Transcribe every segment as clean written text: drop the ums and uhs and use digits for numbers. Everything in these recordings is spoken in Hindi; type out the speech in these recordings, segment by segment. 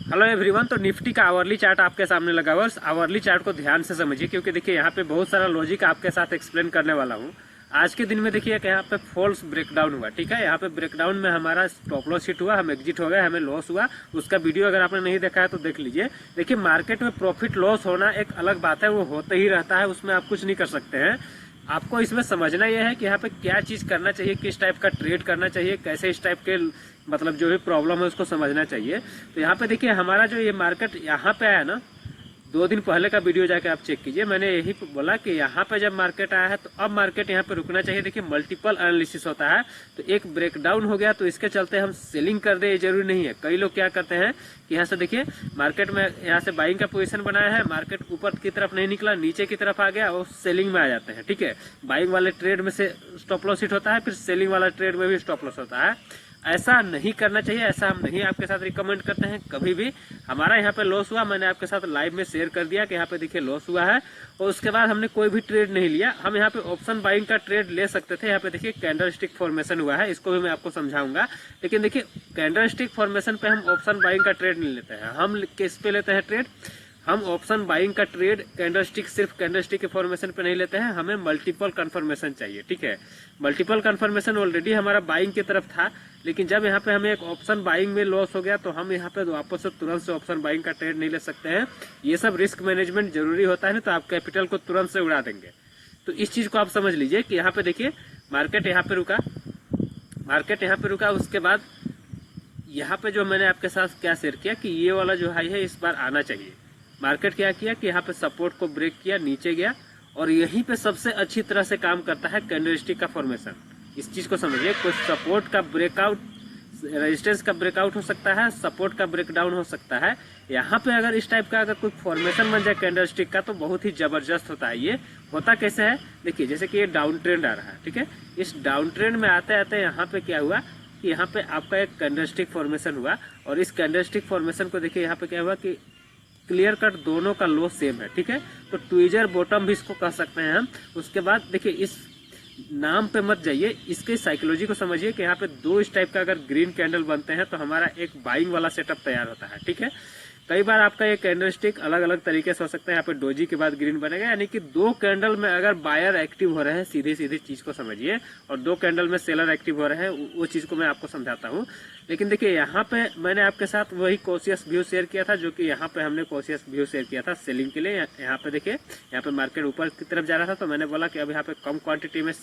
Hello everyone. तो निफ्टी का आवरली चार्ट आपके सामने लगा हुआ है। आवरली चार्ट को ध्यान से समझिए, क्योंकि देखिए यहाँ पे बहुत सारा लॉजिक आपके साथ एक्सप्लेन करने वाला हूँ। आज के दिन में देखिए कि यहाँ पे फॉल्स ब्रेकडाउन हुआ, ठीक है। यहाँ पे ब्रेकडाउन में हमारा स्टॉप लॉस हिट हुआ, हम एग्जिट हो गए, हमें लॉस हुआ। उसका वीडियो अगर आपने नहीं देखा है तो देख लीजिए। देखिए मार्केट में प्रॉफिट लॉस होना एक अलग बात है, वो होते ही रहता है, उसमें आप कुछ नहीं कर सकते हैं। आपको इसमें समझना यह है कि यहाँ पे क्या चीज करना चाहिए, किस टाइप का ट्रेड करना चाहिए, कैसे इस टाइप के मतलब जो भी प्रॉब्लम है उसको समझना चाहिए। तो यहाँ पे देखिए हमारा जो ये मार्केट यहाँ पे आया ना, 2 दिन पहले का वीडियो जाके आप चेक कीजिए। मैंने यही बोला कि यहाँ पे जब मार्केट आया है तो अब मार्केट यहाँ पे रुकना चाहिए। देखिए मल्टीपल एनालिसिस होता है, तो एक ब्रेकडाउन हो गया तो इसके चलते हम सेलिंग कर दे, ये जरूरी नहीं है। कई लोग क्या करते हैं कि यहाँ से देखिए मार्केट में यहाँ से बाइंग का पोजीशन बनाया है, मार्केट ऊपर की तरफ नहीं निकला, नीचे की तरफ आ गया और सेलिंग में आ जाते हैं, ठीक है। बाइंग वाले ट्रेड में से स्टॉप लॉस हिट होता है, फिर सेलिंग वाला ट्रेड में भी स्टॉप लॉस होता है। ऐसा नहीं करना चाहिए, ऐसा हम नहीं आपके साथ रिकमेंड करते हैं कभी भी। हमारा यहाँ पे लॉस हुआ, मैंने आपके साथ लाइव में शेयर कर दिया कि यहाँ पे देखिए लॉस हुआ है, और उसके बाद हमने कोई भी ट्रेड नहीं लिया। हम यहाँ पे ऑप्शन बाइंग का ट्रेड ले सकते थे। यहाँ पे देखिए कैंडल स्टिक फॉर्मेशन हुआ है, इसको भी मैं आपको समझाऊंगा। लेकिन देखिए कैंडल स्टिक फॉर्मेशन पे हम ऑप्शन बाइंग का ट्रेड नहीं लेते हैं। हम किस पे लेते हैं ट्रेड? हम ऑप्शन बाइंग का ट्रेड कैंडलस्टिक, सिर्फ कैंडलस्टिक के फॉर्मेशन पे नहीं लेते हैं, हमें मल्टीपल कंफर्मेशन चाहिए, ठीक है। मल्टीपल कंफर्मेशन ऑलरेडी हमारा बाइंग की तरफ था, लेकिन जब यहाँ पे हमें एक ऑप्शन बाइंग में लॉस हो गया तो हम यहाँ पे वापस से तुरंत से ऑप्शन बाइंग का ट्रेड नहीं ले सकते हैं। ये सब रिस्क मैनेजमेंट जरूरी होता है ना, तो आप कैपिटल को तुरंत से उड़ा देंगे। तो इस चीज को आप समझ लीजिए कि यहाँ पे देखिए मार्केट यहाँ पे रुका, मार्केट यहाँ पे रुका, उसके बाद यहाँ पे जो मैंने आपके साथ क्या शेयर किया कि ये वाला जो हाई है इस बार आना चाहिए। मार्केट क्या किया कि यहाँ पे सपोर्ट को ब्रेक किया, नीचे गया, और यहीं पे सबसे अच्छी तरह से काम करता है कैंडलस्टिक का फॉर्मेशन। इस चीज को समझिए, कोई सपोर्ट का ब्रेकआउट, रेजिस्टेंस का ब्रेकआउट हो सकता है, सपोर्ट का ब्रेकडाउन हो सकता है। यहाँ पे अगर इस टाइप का अगर कोई फॉर्मेशन बन जाए कैंडलस्टिक का तो बहुत ही जबरदस्त होता है। ये होता कैसे है, देखिए जैसे कि ये डाउन ट्रेंड आ रहा है, ठीक है। इस डाउन ट्रेंड में आते आते यहाँ पे क्या हुआ कि यहाँ पे आपका एक कैंडलस्टिक फॉर्मेशन हुआ, और इस कैंडलस्टिक फॉर्मेशन को देखिए यहाँ पे क्या हुआ कि क्लियर कट दोनों का लो सेम है, ठीक है। तो ट्विजर बॉटम भी इसको कह सकते हैं हम। उसके बाद देखिए इस नाम पे मत जाइए, इसके साइकोलॉजी को समझिए कि यहाँ पे 2 इस टाइप का अगर ग्रीन कैंडल बनते हैं तो हमारा एक बाइंग वाला सेटअप तैयार होता है, ठीक है। कई बार आपका ये कैंडल स्टिक अलग अलग तरीके से हो सकता है। यहाँ पे डोजी के बाद ग्रीन बनेगा, यानी कि 2 कैंडल में अगर बायर एक्टिव हो रहे हैं, सीधी सीधी चीज को समझिए, और 2 कैंडल में सेलर एक्टिव हो रहे हैं, वो चीज को मैं आपको समझाता हूँ। लेकिन देखिए यहाँ पे मैंने आपके साथ वही कॉशियस व्यू शेयर किया था, जो कि यहाँ पे हमने कॉशियस व्यू शेयर किया था सेलिंग के लिए। यहाँ पे देखिए यहाँ पे मार्केट ऊपर की तरफ जा रहा था, तो मैंने बोला कि अब यहाँ पे कम क्वांटिटी में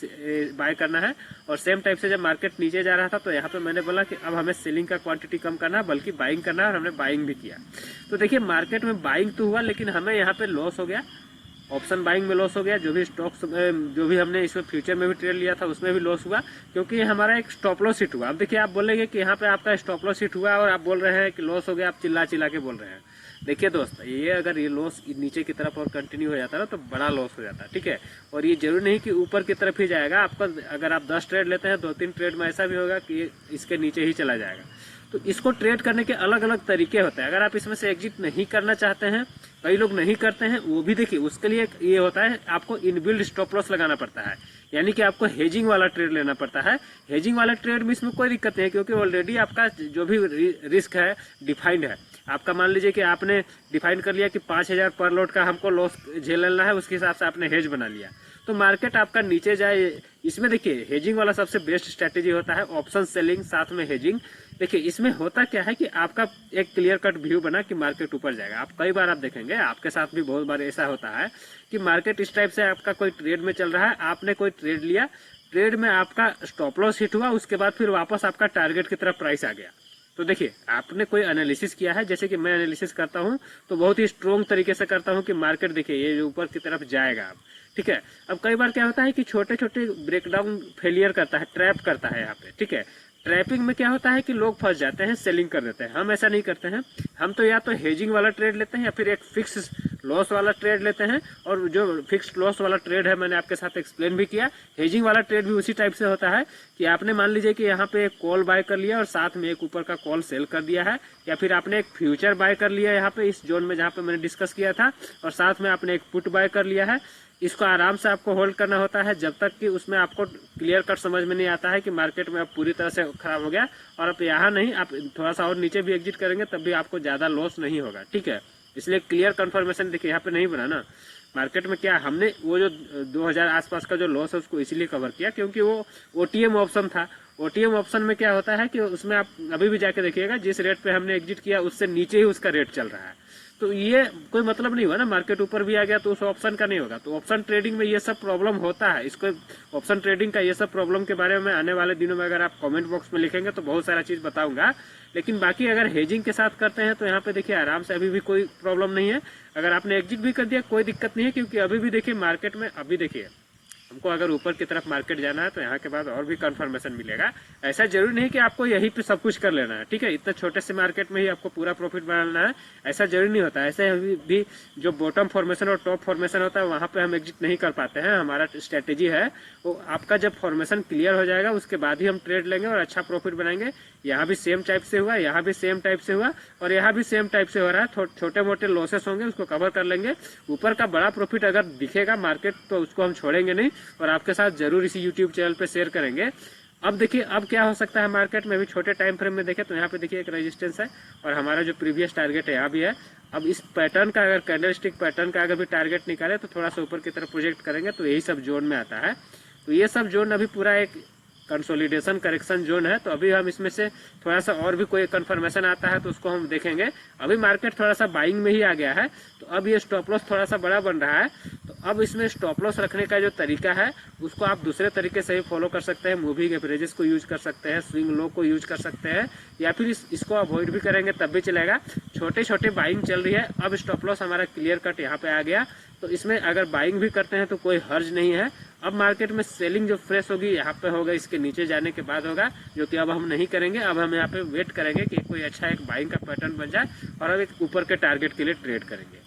बाय करना है। और सेम टाइप से जब मार्केट नीचे जा रहा था तो यहाँ पे मैंने बोला कि अब हमें सेलिंग का क्वांटिटी कम करना है, बल्कि बाइंग करना है, और हमने बाइंग भी किया। तो देखिए मार्केट में बाइंग तो हुआ, लेकिन हमें यहाँ पे लॉस हो गया, ऑप्शन बाइंग में लॉस हो गया। जो भी स्टॉक्स जो भी हमने इसमें फ्यूचर में भी ट्रेड लिया था उसमें भी लॉस हुआ, क्योंकि हमारा एक स्टॉप लॉस हिट हुआ। अब देखिए आप बोलेंगे कि यहाँ पे आपका स्टॉप लॉस हिट हुआ और आप बोल रहे हैं कि लॉस हो गया, आप चिल्ला चिल्ला के बोल रहे हैं। देखिए दोस्त, ये अगर ये लॉस नीचे की तरफ और कंटिन्यू हो जाता है ना तो बड़ा लॉस हो जाता है, ठीक है। और ये जरूरी नहीं कि ऊपर की तरफ ही जाएगा। आपका अगर आप 10 ट्रेड लेते हैं, 2-3 ट्रेड में ऐसा भी होगा कि इसके नीचे ही चला जाएगा। तो इसको ट्रेड करने के अलग अलग तरीके होते हैं। अगर आप इसमें से एग्जिट नहीं करना चाहते हैं, कई लोग नहीं करते हैं, वो भी देखिए उसके लिए ये होता है, आपको इनबिल्ड स्टॉप लॉस लगाना पड़ता है, यानी कि आपको हेजिंग वाला ट्रेड लेना पड़ता है। हेजिंग वाला ट्रेड में इसमें कोई दिक्कत नहीं है, क्योंकि ऑलरेडी आपका जो भी रिस्क है डिफाइंड है। आपका मान लीजिए कि आपने डिफाइन कर लिया कि 5000 पर लॉट का हमको लॉस झेलना है, उसके हिसाब से आपने हेज बना लिया। तो मार्केट आपका नीचे जाए, इसमें देखिए हेजिंग वाला सबसे बेस्ट स्ट्रेटेजी होता है, ऑप्शन सेलिंग साथ में हेजिंग। देखिए इसमें होता क्या है कि आपका एक क्लियर कट व्यू बना कि मार्केट ऊपर जाएगा। आप कई बार आप देखेंगे, आपके साथ भी बहुत बार ऐसा होता है कि मार्केट इस टाइप से आपका कोई ट्रेड में चल रहा है, आपने कोई ट्रेड लिया, ट्रेड में आपका स्टॉप लॉस हिट हुआ, उसके बाद फिर वापस आपका टारगेट की तरफ प्राइस आ गया। तो देखिए आपने कोई एनालिसिस किया है, जैसे कि मैं एनालिसिस करता हूं तो बहुत ही स्ट्रॉन्ग तरीके से करता हूं कि मार्केट देखिए ये ऊपर की तरफ जाएगा अब, ठीक है। अब कई बार क्या होता है कि छोटे छोटे ब्रेकडाउन फेलियर करता है, ट्रैप करता है यहाँ पे, ठीक है। ट्रैपिंग में क्या होता है कि लोग फंस जाते हैं, सेलिंग कर देते हैं। हम ऐसा नहीं करते हैं, हम तो या तो हेजिंग वाला ट्रेड लेते हैं या फिर एक फिक्स लॉस वाला ट्रेड लेते हैं, और जो फिक्स्ड लॉस वाला ट्रेड है मैंने आपके साथ एक्सप्लेन भी किया। हेजिंग वाला ट्रेड भी उसी टाइप से होता है कि आपने मान लीजिए कि यहाँ पे एक कॉल बाय कर लिया और साथ में एक ऊपर का कॉल सेल कर दिया है, या फिर आपने एक फ्यूचर बाय कर लिया यहाँ पे इस जोन में जहाँ पे मैंने डिस्कस किया था, और साथ में आपने एक पुट बाय कर लिया है। इसको आराम से आपको होल्ड करना होता है जब तक कि उसमें आपको क्लियर कट समझ में नहीं आता है कि मार्केट में अब पूरी तरह से खराब हो गया, और अब यहाँ नहीं, आप थोड़ा सा और नीचे भी एग्जिट करेंगे तब भी आपको ज्यादा लॉस नहीं होगा, ठीक है। इसलिए क्लियर कंफर्मेशन देखिए यहाँ पे नहीं बना ना। मार्केट में क्या हमने वो जो 2000 आसपास का जो लॉस है उसको इसीलिए कवर किया क्योंकि वो ओटीएम ऑप्शन था। ओटीएम ऑप्शन में क्या होता है कि उसमें आप अभी भी जाके देखिएगा जिस रेट पे हमने एग्जिट किया उससे नीचे ही उसका रेट चल रहा है, तो ये कोई मतलब नहीं हुआ ना। मार्केट ऊपर भी आ गया तो उस ऑप्शन का नहीं होगा। तो ऑप्शन ट्रेडिंग में ये सब प्रॉब्लम होता है। इसको ऑप्शन ट्रेडिंग का ये सब प्रॉब्लम के बारे में आने वाले दिनों में अगर आप कमेंट बॉक्स में लिखेंगे तो बहुत सारा चीज बताऊंगा। लेकिन बाकी अगर हेजिंग के साथ करते हैं तो यहाँ पे देखिए आराम से, अभी भी कोई प्रॉब्लम नहीं है। अगर आपने एग्जिट भी कर दिया कोई दिक्कत नहीं है, क्योंकि अभी भी देखिए मार्केट में, अभी देखिए हमको अगर ऊपर की तरफ मार्केट जाना है तो यहाँ के बाद और भी कंफर्मेशन मिलेगा। ऐसा जरूरी नहीं कि आपको यहीं पे सब कुछ कर लेना है, ठीक है। इतना छोटे से मार्केट में ही आपको पूरा प्रॉफिट बनाना है, ऐसा जरूरी नहीं होता। ऐसे भी जो बॉटम फॉर्मेशन और टॉप फॉर्मेशन होता है वहां पे हम एग्जिट नहीं कर पाते हैं। हमारा स्ट्रेटेजी है वो आपका जब फॉर्मेशन क्लियर हो जाएगा उसके बाद ही हम ट्रेड लेंगे और अच्छा प्रॉफिट बनाएंगे। यहाँ भी सेम टाइप से हुआ, यहाँ भी सेम टाइप से हुआ, और यहाँ भी सेम टाइप से हो रहा है। छोटे मोटे लॉसेस होंगे उसको कवर कर लेंगे। ऊपर का बड़ा प्रॉफिट अगर दिखेगा मार्केट तो उसको हम छोड़ेंगे नहीं, और आपके साथ जरूर इसी यूट्यूब चैनल पे शेयर करेंगे। अब देखिए अब क्या हो सकता है मार्केट में, अभी छोटे टाइम फ्रेम में देखें तो यहाँ पे देखिए एक रेजिस्टेंस है और हमारा जो प्रीवियस टारगेट है यहाँ भी है। अब इस पैटर्न का, अगर कैंडलस्टिक पैटर्न का अगर भी टारगेट निकाले तो थोड़ा सा ऊपर की तरफ प्रोजेक्ट करेंगे तो यही सब जोन में आता है। तो ये सब जोन अभी पूरा एक कंसोलिडेशन करेक्शन जोन है। तो अभी हम इसमें से थोड़ा सा और भी कोई कंफर्मेशन आता है तो उसको हम देखेंगे। अभी मार्केट थोड़ा सा बाइंग में ही आ गया है, तो अब ये स्टॉप लॉस थोड़ा सा बड़ा बन रहा है। तो अब इसमें स्टॉप लॉस रखने का जो तरीका है उसको आप दूसरे तरीके से ही फॉलो कर सकते हैं। मूविंग एवरेजेस को यूज कर सकते हैं, स्विंग लो को यूज कर सकते हैं, या फिर इसको अवॉइड भी करेंगे तब भी चलेगा। छोटे छोटे बाइंग चल रही है। अब स्टॉप लॉस हमारा क्लियर कट यहाँ पे आ गया, तो इसमें अगर बाइंग भी करते हैं तो कोई हर्ज नहीं है। अब मार्केट में सेलिंग जो फ्रेश होगी यहाँ पे होगा, इसके नीचे जाने के बाद होगा, जो कि अब हम नहीं करेंगे। अब हम यहाँ पे वेट करेंगे कि कोई अच्छा एक बाइंग का पैटर्न बन जाए और अब एक ऊपर के टारगेट के लिए ट्रेड करेंगे।